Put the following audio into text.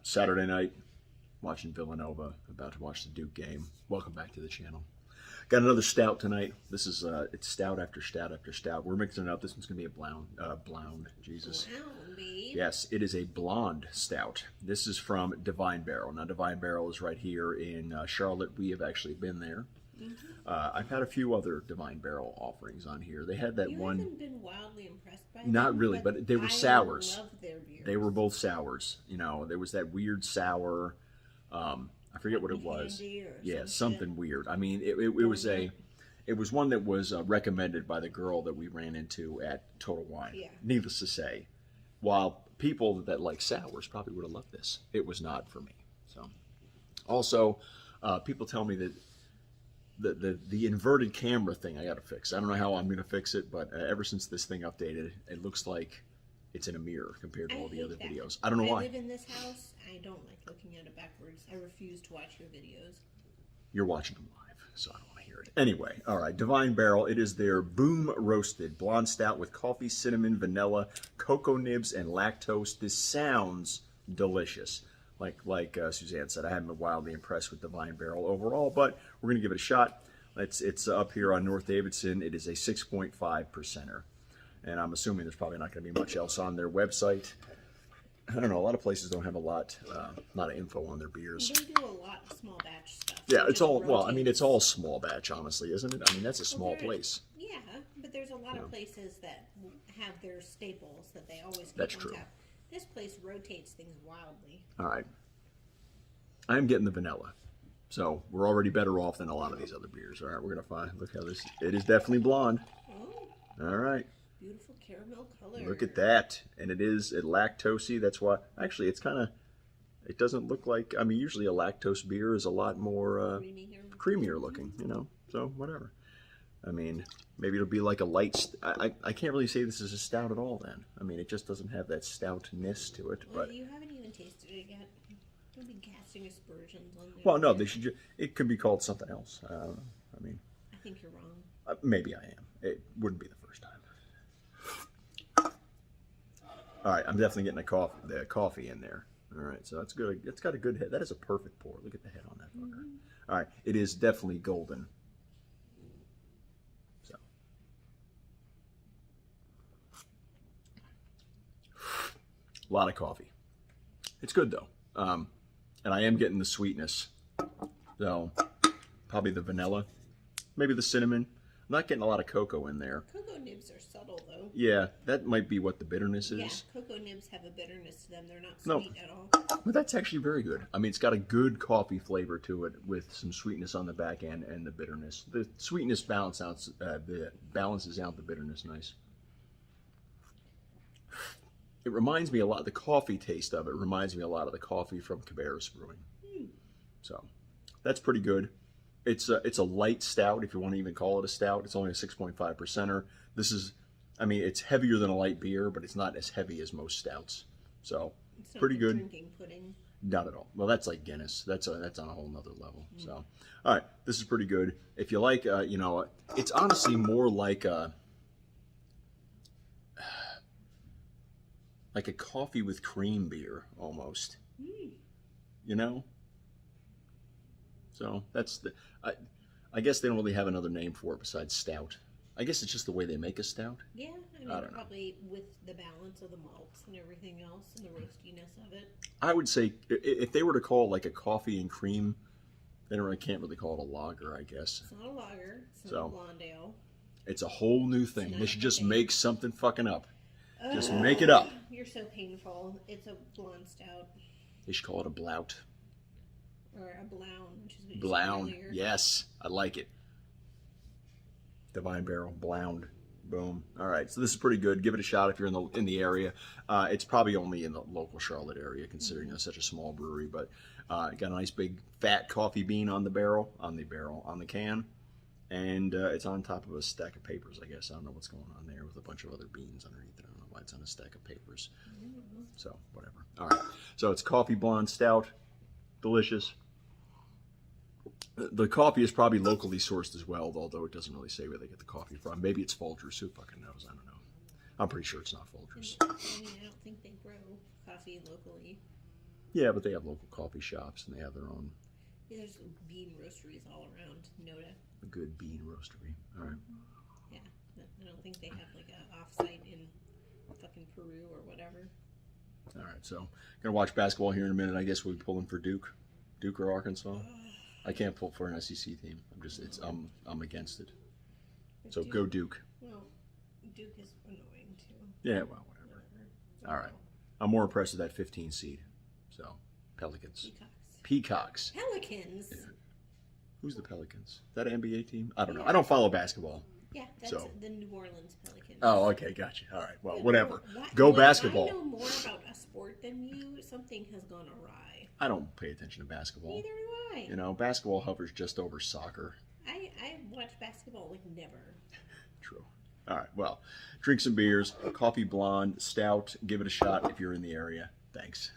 Saturday night, watching Villanova, about to watch the Duke game. Welcome back to the channel. Got another stout tonight. This is it's stout after stout after stout. We're mixing it up. This one's gonna be a blonde. Jesus. Blonde, babe. Yes, it is a blonde stout. This is from Divine Barrel. Now, Divine Barrel is right here in Charlotte. We have actually been there. I've had a few other Divine Barrel offerings on here. They had that one. You haven't been wildly impressed by Not them, really, but they were sours. I love their beers. They were both sours. You know, there was that weird sour. I forget what it was. Yeah, something weird. I mean, it was one that was recommended by the girl that we ran into at Total Wine. Yeah. Needless to say, while people that like sours probably would have loved this, it was not for me. So, also, people tell me that the inverted camera thing I got to fix. I don't know how I'm going to fix it, but ever since this thing updated, it looks like it's in a mirror compared to all the other videos. I don't know why. I live in this house. I don't like looking at it backwards. I refuse to watch your videos. You're watching them live, so I don't want to hear it. Anyway, all right, Divine Barrel. It is their Boom Roasted Blonde Stout with coffee, cinnamon, vanilla, cocoa nibs, and lactose. This sounds delicious. Like Suzanne said, I haven't been wildly impressed with Divine Barrel overall, but we're going to give it a shot. It's up here on North Davidson. It is a 6.5%er. And I'm assuming there's probably not going to be much else on their website. I don't know. A lot of places don't have a lot of info on their beers. They do a lot of small batch stuff. Yeah, it's all, well, I mean, it's all small batch, honestly, isn't it? I mean, that's a small place. Yeah, but there's a lot of places that have their staples that they always keep That's on true. tap. This place rotates things wildly. All right. I'm getting the vanilla. So we're already better off than a lot of these other beers. All right, we're going to find, look how this, it is definitely blonde. Oh, All right. beautiful caramel color. Look at that. And it is lactosey. That's why, actually, it's kind of, it doesn't look like, I mean, usually a lactose beer is a lot more creamier looking, you know, so whatever. I mean, maybe it'll be like a light, I can't really say this is a stout at all then. I mean, it just doesn't have that stoutness to it. Well, But you haven't even tasted it yet. Don't be casting aspersions on there. well, no, they should, it could be called something else. I don't know. I mean, I think you're wrong. maybe I am. It wouldn't be the first time. All right, I'm definitely getting the coffee in there. All right, so that's good. It's got a good head. That is a perfect pour. Look at the head on that fucker. All right, it is definitely golden. So, a lot of coffee. It's good though, and I am getting the sweetness. So, probably the vanilla, maybe the cinnamon. I'm not getting a lot of cocoa in there. Cocoa nibs are subtle, though. Yeah, that might be what the bitterness is. Yeah, cocoa nibs have a bitterness to them. They're not No. sweet at all. But that's actually very good. I mean, it's got a good coffee flavor to it with some sweetness on the back end and the bitterness. The sweetness balances out the bitterness nice. It reminds me a lot, the coffee taste of it reminds me a lot of the coffee from Cabarrus Brewing. So, that's pretty good. It's a light stout, if you want to even call it a stout. It's only a 6.5%er. This is, I mean, it's heavier than a light beer, but it's not as heavy as most stouts. So, It's not pretty like good. drinking pudding. Not at all. Well, that's like Guinness. That's on a whole nother level. So, all right, this is pretty good. If you like, you know, it's honestly more like a coffee with cream beer almost. You know. So that's the. I guess they don't really have another name for it besides stout. I guess it's just the way they make a stout. Yeah, I mean, don't know. probably with the balance of the malts and everything else and the roastiness of it. I would say if they were to call it like a coffee and cream, they can't really call it a lager, I guess. It's not a lager. It's So, not a blonde ale. It's a whole new thing. It's They not should just a thing. make something fucking up. Just make it up. You're so painful. It's a blonde stout. They should call it a blout. Or a blown, which is what you said Blound. earlier. Yes, I like it. Divine Barrel, blound. Boom. All right, so this is pretty good. Give it a shot if you're in the area. It's probably only in the local Charlotte area, considering it's such a small brewery. But got a nice big fat coffee bean on the can, and it's on top of a stack of papers. I guess I don't know what's going on there with a bunch of other beans underneath it. I don't know why it's on a stack of papers. So whatever. All right. So it's coffee blonde stout, delicious. The coffee is probably locally sourced as well, although it doesn't really say where they get the coffee from. Maybe it's Folgers. Who fucking knows? I don't know. I'm pretty sure it's not Folgers. I mean, I don't think they grow coffee locally. Yeah, but they have local coffee shops and they have their own There's bean roasteries all around Noda. good bean roastery. All right. Yeah, I don't think they have like a offsite in fucking Peru or whatever. All right. So gonna watch basketball here in a minute. I guess we'll be pulling for Duke or Arkansas. I can't pull for an SEC team. I'm against it. So Duke, go Duke. Well, Duke is annoying too. Yeah, well, whatever. All right. I'm more impressed with that 15 seed. So, Pelicans. Peacocks. Pelicans? Yeah. Who's the Pelicans? Is that an NBA team? I don't know. I don't follow basketball. Yeah, that's the New Orleans Pelicans. Oh, okay. Gotcha. All right. Well, Yeah, whatever. well, Go when basketball. I know more about a sport than you. Something has gone awry. I don't pay attention to basketball. Neither do I. You know, basketball hovers just over soccer. I watch basketball like never. True. All right. Well, drink some beers. Coffee blonde, stout. Give it a shot if you're in the area. Thanks.